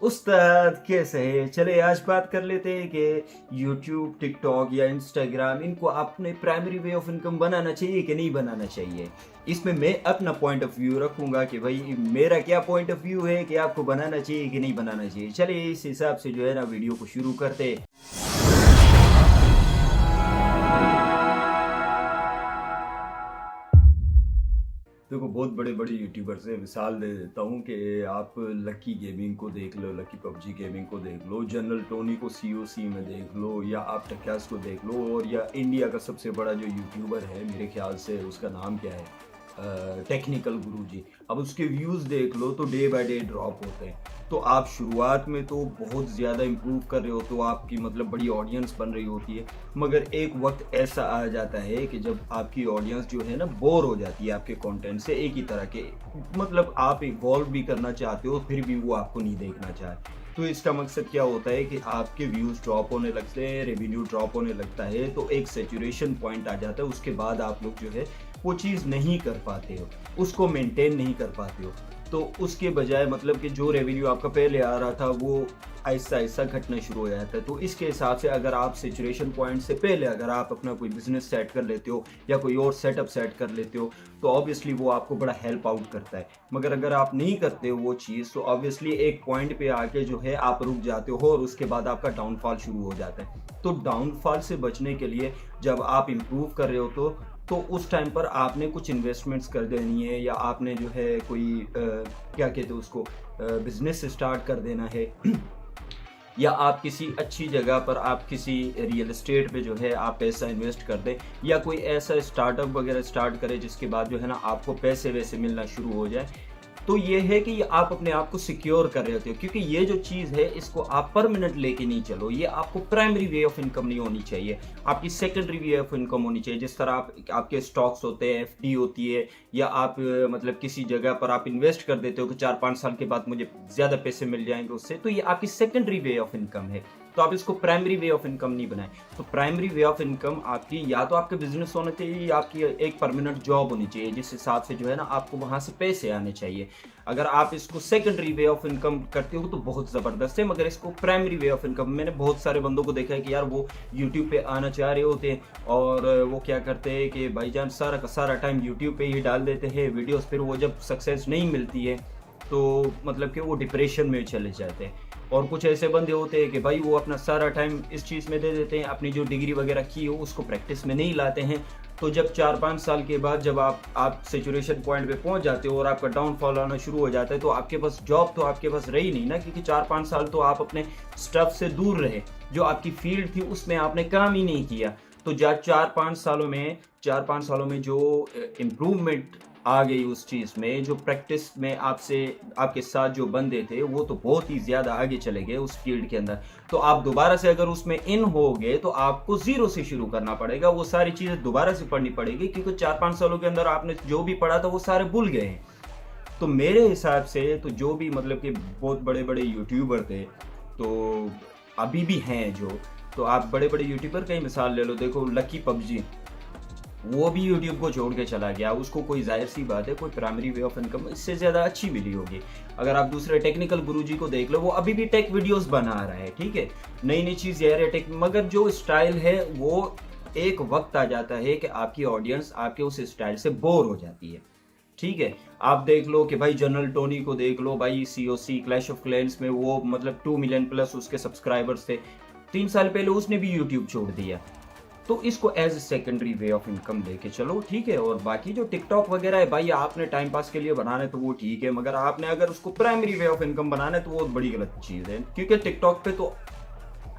उस्ताद कैसे है? चले आज बात कर लेते हैं कि यूट्यूब, टिकटॉक या इंस्टाग्राम इनको अपने प्राइमरी वे ऑफ इनकम बनाना चाहिए कि नहीं बनाना चाहिए। इसमें मैं अपना पॉइंट ऑफ व्यू रखूँगा कि भाई मेरा क्या पॉइंट ऑफ व्यू है कि आपको बनाना चाहिए कि नहीं बनाना चाहिए। चलिए इस हिसाब से जो है ना वीडियो को शुरू करते हैं। देखो बहुत बड़े बड़े यूट्यूबर्स हैं, मिसाल दे देता हूँ कि आप लकी गेमिंग को देख लो, लकी पबजी गेमिंग को देख लो, जनरल टोनी को सीओसी में देख लो, या आप टक्यास को देख लो, और या इंडिया का सबसे बड़ा जो यूट्यूबर है मेरे ख्याल से उसका नाम क्या है, टेक्निकल गुरुजी। अब उसके व्यूज़ देख लो तो डे बाय डे ड्रॉप होते हैं। तो आप शुरुआत में तो बहुत ज़्यादा इम्प्रूव कर रहे हो, तो आपकी मतलब बड़ी ऑडियंस बन रही होती है, मगर एक वक्त ऐसा आ जाता है कि जब आपकी ऑडियंस जो है ना बोर हो जाती है आपके कंटेंट से, एक ही तरह के, मतलब आप इवॉल्व भी करना चाहते हो फिर भी वो आपको नहीं देखना चाहते। तो इसका मकसद क्या होता है कि आपके व्यूज़ ड्रॉप होने लगते हैं, रेवेन्यू ड्रॉप होने लगता है, तो एक सैचुरेशन पॉइंट आ जाता है। उसके बाद आप लोग जो है वो चीज़ नहीं कर पाते हो, उसको मेंटेन नहीं कर पाते हो। तो उसके बजाय मतलब कि जो रेवेन्यू आपका पहले आ रहा था वो आहिस्ता आहिस्ता घटना शुरू हो जाता है। तो इसके हिसाब से अगर आप सिचुएशन पॉइंट से पहले अगर आप अपना कोई बिजनेस सेट कर लेते हो या कोई और सेटअप सेट कर लेते हो तो ऑब्वियसली वो आपको बड़ा हेल्प आउट करता है। मगर अगर आप नहीं करते हो वो चीज़ तो ऑब्वियसली एक पॉइंट पे आके जो है आप रुक जाते हो और उसके बाद आपका डाउनफॉल शुरू हो जाता है। तो डाउनफॉल से बचने के लिए जब आप इम्प्रूव कर रहे हो तो उस टाइम पर आपने कुछ इन्वेस्टमेंट्स कर देनी है, या आपने जो है कोई क्या कहते हैं उसको, बिजनेस स्टार्ट कर देना है या आप किसी अच्छी जगह पर आप किसी रियल एस्टेट पे जो है आप पैसा इन्वेस्ट कर दें, या कोई ऐसा स्टार्टअप वगैरह स्टार्ट करें जिसके बाद जो है ना आपको पैसे वैसे मिलना शुरू हो जाए। तो ये है कि आप अपने आप को सिक्योर कर रहे होते हो, क्योंकि ये जो चीज़ है इसको आप परमानेंट लेके नहीं चलो। ये आपको प्राइमरी वे ऑफ इनकम नहीं होनी चाहिए, आपकी सेकेंडरी वे ऑफ इनकम होनी चाहिए। जिस तरह आपके स्टॉक्स होते हैं, एफडी होती है, या आप मतलब किसी जगह पर आप इन्वेस्ट कर देते हो कि 4-5 साल के बाद मुझे ज़्यादा पैसे मिल जाएंगे उससे, तो ये आपकी सेकेंडरी वे ऑफ इनकम है। तो आप इसको प्राइमरी वे ऑफ इनकम नहीं बनाएं। तो प्राइमरी वे ऑफ इनकम आपकी या तो आपके बिजनेस होना चाहिए या आपकी एक परमानेंट जॉब होनी चाहिए, जिस हिसाब से जो है ना आपको वहाँ से पैसे आने चाहिए। अगर आप इसको सेकेंडरी वे ऑफ इनकम करते हो तो बहुत ज़बरदस्त है, मगर इसको प्राइमरी वे ऑफ इनकम, मैंने बहुत सारे बंदों को देखा है कि यार वो यूट्यूब पे आना चाह रहे होते हैं और वो क्या करते हैं कि भाईजान सारा का सारा टाइम यूट्यूब पे ही डाल देते हैं वीडियोस, फिर वो जब सक्सेस नहीं मिलती है तो मतलब कि वो डिप्रेशन में चले जाते हैं। और कुछ ऐसे बंदे होते हैं कि भाई वो अपना सारा टाइम इस चीज़ में दे देते हैं, अपनी जो डिग्री वगैरह की हो उसको प्रैक्टिस में नहीं लाते हैं। तो जब 4-5 साल के बाद जब आप सैचुरेशन पॉइंट पे पहुंच जाते हो और आपका डाउनफॉल आना शुरू हो जाता है, तो आपके पास जॉब तो आपके पास रही नहीं ना, क्योंकि 4-5 साल तो आप अपने स्टफ से दूर रहे, जो आपकी फील्ड थी उसमें आपने काम ही नहीं किया। तो 4-5 सालों में जो इम्प्रूवमेंट आ गई उस चीज़ में, जो प्रैक्टिस में आपसे आपके साथ जो बंदे थे वो तो बहुत ही ज़्यादा आगे चले गए उस फील्ड के अंदर। तो आप दोबारा से अगर उसमें इन होगे तो आपको ज़ीरो से शुरू करना पड़ेगा, वो सारी चीज़ें दोबारा से पढ़नी पड़ेगी, क्योंकि 4-5 सालों के अंदर आपने जो भी पढ़ा था वो सारे भूल गए हैं। तो मेरे हिसाब से तो जो भी मतलब कि बहुत बड़े बड़े यूट्यूबर थे, तो अभी भी हैं जो, तो आप बड़े बड़े यूट्यूबर का ही मिसाल ले लो। देखो लकी पबजी, वो भी यूट्यूब को छोड़ के चला गया, उसको कोई जाहिर सी बात है कोई प्राइमरी वे ऑफ इनकम इससे ज़्यादा अच्छी मिली होगी। अगर आप दूसरे टेक्निकल गुरुजी को देख लो, वो अभी भी टेक वीडियोस बना रहा है, ठीक है, नई नई चीज़ यार है टेक, मगर जो स्टाइल है वो एक वक्त आ जाता है कि आपकी ऑडियंस आपके उस स्टाइल से बोर हो जाती है। ठीक है, आप देख लो कि भाई जनरल टोनी को देख लो, भाई सीओसी क्लैश ऑफ क्लैंस में वो मतलब 2 मिलियन प्लस उसके सब्सक्राइबर्स थे, 3 साल पहले उसने भी यूट्यूब छोड़ दिया। तो इसको as a secondary way of income लेके चलो, ठीक है। और बाकी जो टिकटॉक वगैरह है भाई, आपने टाइम पास के लिए बनाना है तो वो ठीक है, मगर आपने अगर उसको प्राइमरी वे ऑफ इनकम बनाना है तो वो बड़ी गलत चीज़ है, क्योंकि टिकटॉक पे तो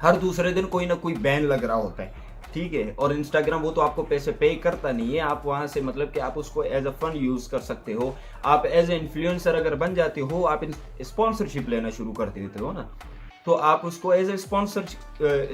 हर दूसरे दिन कोई ना कोई बैन लग रहा होता है, ठीक है। और इंस्टाग्राम वो तो आपको पैसे पे करता नहीं है, आप वहाँ से मतलब कि आप उसको एज अ फन यूज़ कर सकते हो। आप एज ए इन्फ्लुएंसर अगर बन जाते हो, आप स्पॉन्सरशिप लेना शुरू कर देते हो ना, तो आप उसको एज ए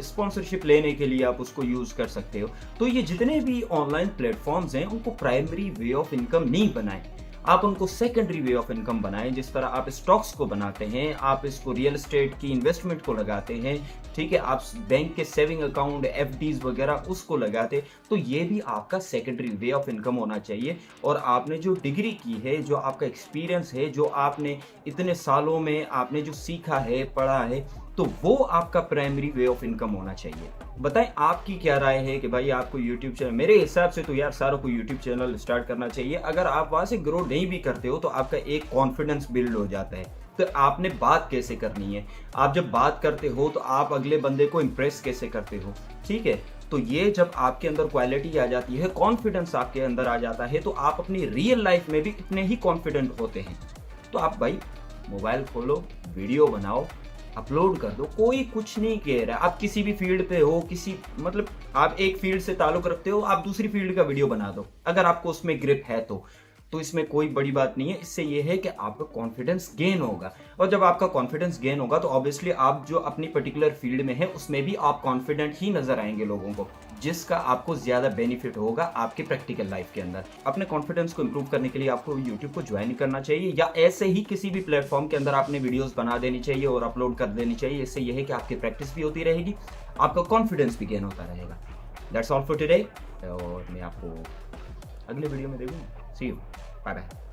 स्पॉन्सरशिप लेने के लिए आप उसको यूज़ कर सकते हो। तो ये जितने भी ऑनलाइन प्लेटफॉर्म्स हैं उनको प्राइमरी वे ऑफ इनकम नहीं बनाएं। आप उनको सेकेंडरी वे ऑफ इनकम बनाएं। जिस तरह आप स्टॉक्स को बनाते हैं, आप इसको रियल एस्टेट की इन्वेस्टमेंट को लगाते हैं, ठीक है, आप बैंक के सेविंग अकाउंट, एफडीज वगैरह उसको लगाते, तो ये भी आपका सेकेंडरी वे ऑफ इनकम होना चाहिए। और आपने जो डिग्री की है, जो आपका एक्सपीरियंस है, जो आपने इतने सालों में आपने जो सीखा है, पढ़ा है, तो वो आपका प्राइमरी वे ऑफ इनकम होना चाहिए। बताएं आपकी क्या राय है कि भाई आपको यूट्यूब चैनल, मेरे हिसाब से तो यार सारों को यूट्यूब चैनल स्टार्ट करना चाहिए। अगर आप वहां से ग्रो नहीं भी करते हो तो आपका एक कॉन्फिडेंस बिल्ड हो जाता है। तो आपने बात कैसे करनी है, आप जब बात करते हो तो आप अगले बंदे को इंप्रेस कैसे करते हो, ठीक है। तो ये जब आपके अंदर क्वालिटी आ जाती है, कॉन्फिडेंस आपके अंदर आ जाता है, तो आप अपनी रियल लाइफ में भी इतने ही कॉन्फिडेंट होते हैं। तो आप भाई मोबाइल खोलो, वीडियो बनाओ, अपलोड कर दो, कोई कुछ नहीं कह रहा। आप किसी भी फील्ड पे हो, किसी मतलब आप एक फील्ड से ताल्लुक रखते हो, आप दूसरी फील्ड का वीडियो बना दो, अगर आपको उसमें ग्रिप है तो इसमें कोई बड़ी बात नहीं है। इससे ये है कि आपका कॉन्फिडेंस गेन होगा, और जब आपका कॉन्फिडेंस गेन होगा तो ऑब्वियसली आप जो अपनी पर्टिकुलर फील्ड में है उसमें भी आप कॉन्फिडेंट ही नजर आएंगे लोगों को, जिसका आपको ज्यादा बेनिफिट होगा आपके प्रैक्टिकल लाइफ के अंदर। अपने कॉन्फिडेंस को इंप्रूव करने के लिए आपको यूट्यूब को ज्वाइन करना चाहिए, या ऐसे ही किसी भी प्लेटफॉर्म के अंदर आपने वीडियोस बना देनी चाहिए और अपलोड कर देनी चाहिए। इससे यह है कि आपकी प्रैक्टिस भी होती रहेगी, आपका कॉन्फिडेंस भी गेन होता रहेगा। दैट्स ऑल फॉर टुडे, और मैं आपको अगले वीडियो में देखूंगा। सी यू, बाय बाय।